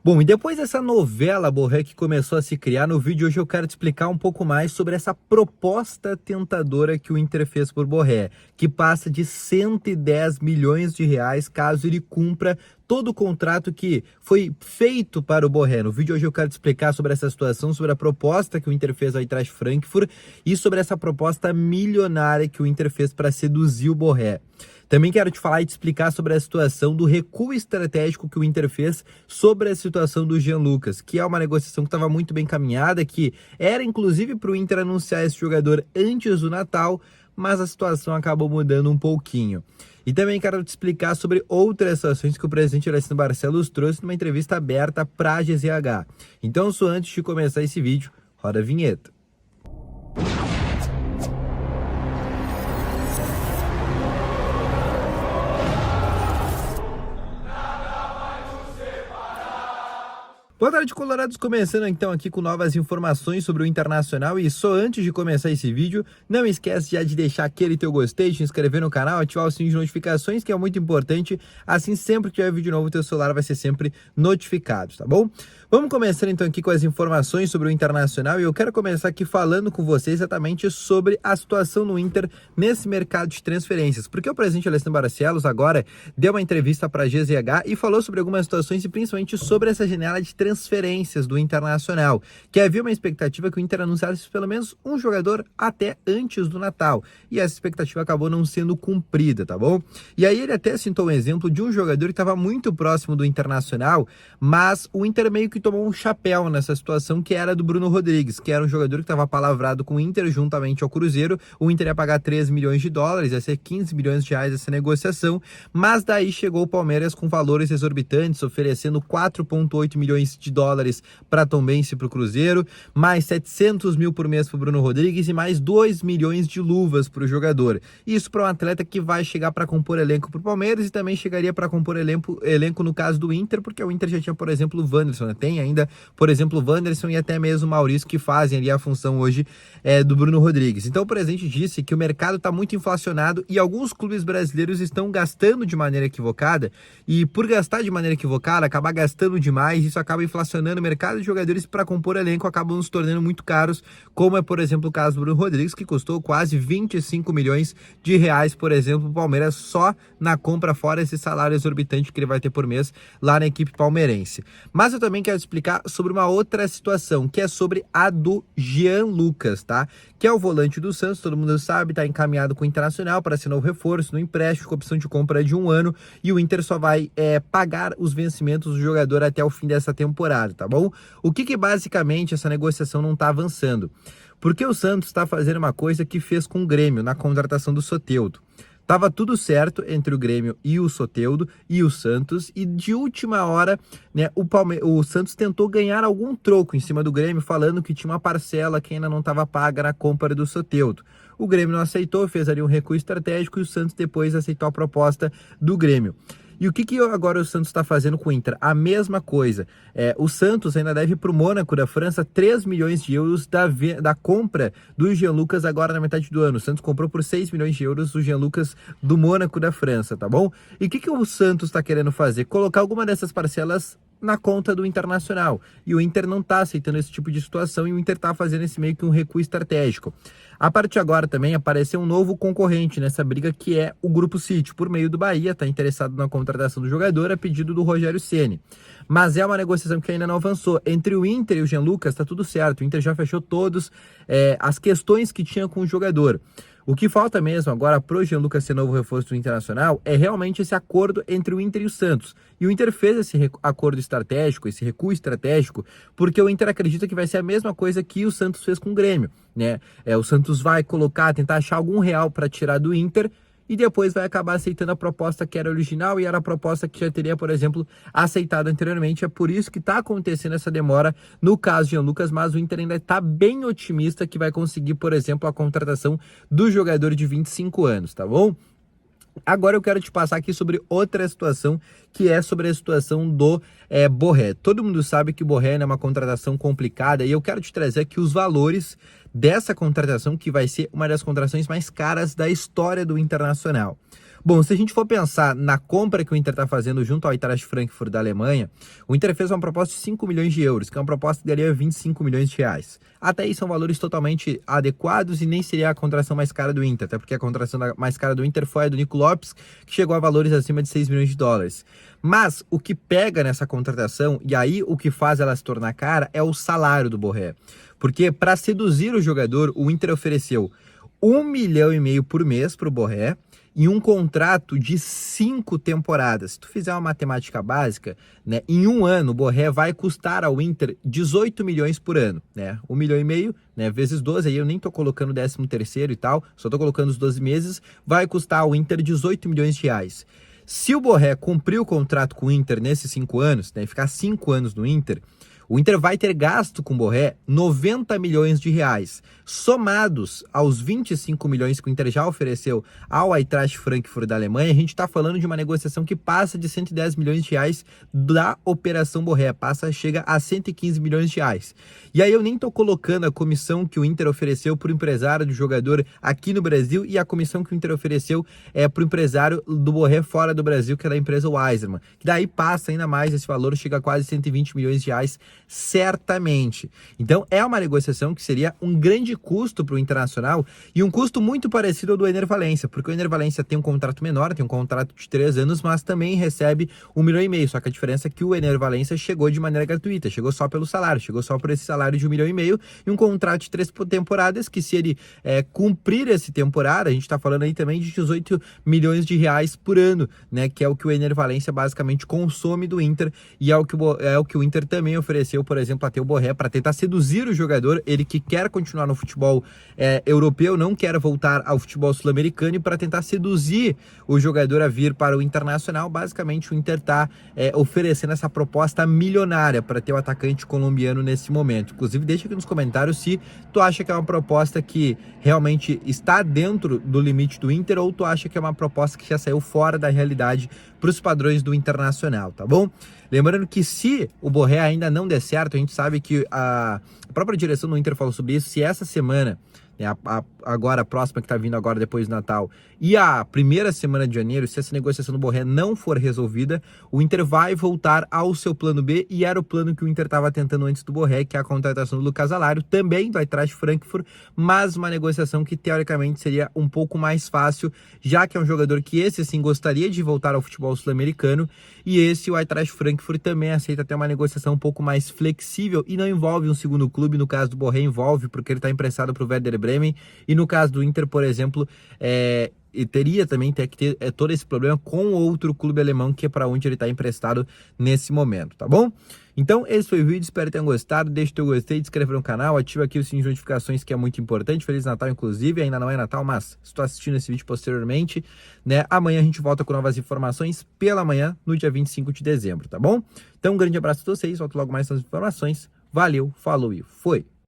Bom, e depois dessa novela Borré que começou a se criar, no vídeo hoje eu quero te explicar um pouco mais sobre essa proposta tentadora que o Inter fez por Borré, que passa de 110 milhões de reais caso ele cumpra todo o contrato que foi feito para o Borré. No vídeo hoje eu quero te explicar sobre essa situação, sobre a proposta que o Inter fez ao Eintracht Frankfurt e sobre essa proposta milionária que o Inter fez para seduzir o Borré. Também quero te falar e te explicar sobre a situação do recuo estratégico que o Inter fez sobre a situação do Jean Lucas, que é uma negociação que estava muito bem caminhada, que era inclusive para o Inter anunciar esse jogador antes do Natal, mas a situação acabou mudando um pouquinho. E também quero te explicar sobre outras situações que o presidente Alessandro Barcelos trouxe numa entrevista aberta para a GZH. Então, só antes de começar esse vídeo, roda a vinheta. Boa tarde, colorados, começando então aqui com novas informações sobre o Internacional e só antes de começar esse vídeo, não esquece já de deixar aquele teu gostei, se inscrever no canal, ativar o sininho de notificações, que é muito importante, assim sempre que tiver vídeo novo, teu celular vai ser sempre notificado, tá bom? Vamos começar então aqui com as informações sobre o Internacional e eu quero começar aqui falando com você exatamente sobre a situação no Inter nesse mercado de transferências, porque o presidente Alessandro Barcelos agora deu uma entrevista para a GZH e falou sobre algumas situações e principalmente sobre essa janela de transferências do Internacional, que havia uma expectativa que o Inter anunciasse pelo menos um jogador até antes do Natal, e essa expectativa acabou não sendo cumprida, tá bom? E aí ele até citou um exemplo de um jogador que estava muito próximo do Internacional, mas o Inter meio que tomou um chapéu nessa situação, que era do Bruno Rodrigues, que era um jogador que estava palavrado com o Inter juntamente ao Cruzeiro. O Inter ia pagar 3 milhões de dólares, ia ser 15 milhões de reais essa negociação, mas daí chegou o Palmeiras com valores exorbitantes, oferecendo 4,8 milhões de dólares para Tombense e para o Cruzeiro, mais 700 mil por mês para o Bruno Rodrigues e mais 2 milhões de luvas para o jogador. Isso para um atleta que vai chegar para compor elenco para o Palmeiras e também chegaria para compor elenco no caso do Inter, porque o Inter já tinha, por exemplo, o Wanderson, né? Tem ainda, por exemplo, o Wanderson e até mesmo o Maurício, que fazem ali a função hoje do Bruno Rodrigues. Então o presidente disse que o mercado está muito inflacionado e alguns clubes brasileiros estão gastando de maneira equivocada, e por gastar de maneira equivocada, acabar gastando demais, isso acaba inflacionando o mercado de jogadores para compor elenco, acabam se tornando muito caros, como é, por exemplo, o caso do Bruno Rodrigues, que custou quase 25 milhões de reais, por exemplo, o Palmeiras só na compra, fora esse salário exorbitante que ele vai ter por mês lá na equipe palmeirense. Mas eu também quero explicar sobre uma outra situação, que é sobre a do Jean Lucas, tá? Que é o volante do Santos, todo mundo sabe, tá encaminhado com o Internacional para ser novo reforço, no empréstimo, com opção de compra de 1 ano, e o Inter só vai pagar os vencimentos do jogador até o fim dessa temporada, tá bom? O que basicamente essa negociação não tá avançando? Porque o Santos está fazendo uma coisa que fez com o Grêmio na contratação do Soteldo. Tava tudo certo entre o Grêmio e o Soteldo e o Santos, e de última hora, né, o Santos tentou ganhar algum troco em cima do Grêmio, falando que tinha uma parcela que ainda não estava paga na compra do Soteldo. O Grêmio não aceitou, fez ali um recuo estratégico e o Santos depois aceitou a proposta do Grêmio. E o que agora o Santos está fazendo com o Inter? A mesma coisa. O Santos ainda deve para o Mônaco da França 3 milhões de euros da compra do Jean Lucas agora na metade do ano. O Santos comprou por 6 milhões de euros o Jean Lucas do Mônaco da França, tá bom? E o que o Santos está querendo fazer? Colocar alguma dessas parcelas na conta do Internacional. E o Inter não está aceitando esse tipo de situação e o Inter está fazendo esse meio que um recuo estratégico. A partir de agora também apareceu um novo concorrente nessa briga, que é o Grupo City, por meio do Bahia, está interessado na contratação do jogador a pedido do Rogério Ceni. Mas é uma negociação que ainda não avançou. Entre o Inter e o Jean Lucas está tudo certo, o Inter já fechou todas as questões que tinha com o jogador. O que falta mesmo agora pro Jean Lucas ser novo reforço do Internacional é realmente esse acordo entre o Inter e o Santos. E o Inter fez esse acordo estratégico, esse recuo estratégico, porque o Inter acredita que vai ser a mesma coisa que o Santos fez com o Grêmio, né? O Santos vai tentar achar algum real para tirar do Inter e depois vai acabar aceitando a proposta que era original e era a proposta que já teria, por exemplo, aceitado anteriormente. É por isso que está acontecendo essa demora no caso de Jean Lucas, mas o Inter ainda está bem otimista que vai conseguir, por exemplo, a contratação do jogador de 25 anos, tá bom? Agora eu quero te passar aqui sobre outra situação, que é sobre a situação do Borré. Todo mundo sabe que o Borré é uma contratação complicada e eu quero te trazer aqui os valores dessa contratação, que vai ser uma das contratações mais caras da história do Internacional. Bom, se a gente for pensar na compra que o Inter está fazendo junto ao Eintracht Frankfurt da Alemanha, o Inter fez uma proposta de 5 milhões de euros, que é uma proposta que daria 25 milhões de reais. Até aí são valores totalmente adequados e nem seria a contratação mais cara do Inter, até porque a contratação mais cara do Inter foi a do Nico Lopes, que chegou a valores acima de 6 milhões de dólares. Mas o que pega nessa contratação, e aí o que faz ela se tornar cara, é o salário do Borré. Porque para seduzir o jogador, o Inter ofereceu 1,5 milhão por mês para o Borré, e um contrato de 5 temporadas. Se tu fizer uma matemática básica, né, em um ano o Borré vai custar ao Inter 18 milhões por ano, né? 1,5 milhão, né, vezes 12, aí eu nem tô colocando o 13º e tal, só tô colocando os 12 meses, vai custar ao Inter 18 milhões de reais. Se o Borré cumprir o contrato com o Inter nesses 5 anos, né, ficar 5 anos no Inter, o Inter vai ter gasto com o Borré 90 milhões de reais, somados aos 25 milhões que o Inter já ofereceu ao Eintracht Frankfurt da Alemanha. A gente está falando de uma negociação que passa de 110 milhões de reais da Operação Borré, chega a 115 milhões de reais. E aí eu nem estou colocando a comissão que o Inter ofereceu para o empresário do jogador aqui no Brasil e a comissão que o Inter ofereceu para o empresário do Borré fora do Brasil, que é da empresa Wiserman, que daí passa ainda mais esse valor, chega a quase 120 milhões de reais, certamente. Então é uma negociação que seria um grande custo para o Internacional e um custo muito parecido ao do Ener Valencia, porque o Ener Valencia tem um contrato menor, tem um contrato de 3 anos, mas também recebe 1,5 milhão, só que a diferença é que o Ener Valencia chegou de maneira gratuita, chegou só pelo salário, chegou só por esse salário de 1,5 milhão e um contrato de 3 temporadas, que se ele cumprir essa temporada, a gente está falando aí também de 18 milhões de reais por ano, né, que é o que o Ener Valencia basicamente consome do Inter e é o que o Inter também ofereceu, por exemplo, a ter o Borré para tentar seduzir o jogador, ele que quer continuar no futebol europeu, não quer voltar ao futebol sul-americano, e para tentar seduzir o jogador a vir para o Internacional, basicamente o Inter está oferecendo essa proposta milionária para ter o atacante colombiano nesse momento. Inclusive, deixa aqui nos comentários se tu acha que é uma proposta que realmente está dentro do limite do Inter ou tu acha que é uma proposta que já saiu fora da realidade para os padrões do Internacional, tá bom? Lembrando que se o Borré ainda não der certo, a gente sabe que a própria direção do Inter falou sobre isso, se essa semana, né, agora a próxima que está vindo agora depois do Natal, e a primeira semana de janeiro, se essa negociação do Borré não for resolvida, o Inter vai voltar ao seu plano B, e era o plano que o Inter estava tentando antes do Borré, que é a contratação do Lucas Alario, também vai atrás de Frankfurt, mas uma negociação que teoricamente seria um pouco mais fácil, já que é um jogador que esse sim gostaria de voltar ao futebol sul-americano, e esse o Eintracht Frankfurt também aceita ter uma negociação um pouco mais flexível e não envolve um segundo clube. No caso do Borré envolve, porque ele está emprestado para o Werder Bremen, e no caso do Inter, por exemplo, e teria também que ter todo esse problema com outro clube alemão, que é para onde ele está emprestado nesse momento, tá bom? Então esse foi o vídeo, espero que tenham gostado, deixa o teu gostei, se inscreve no canal, ativa aqui o sininho de notificações, que é muito importante. Feliz Natal, inclusive, ainda não é Natal, mas se tu assistindo esse vídeo posteriormente, né, amanhã a gente volta com novas informações pela manhã, no dia 25 de dezembro, tá bom? Então um grande abraço a vocês, volto logo mais com as informações, valeu, falou e foi!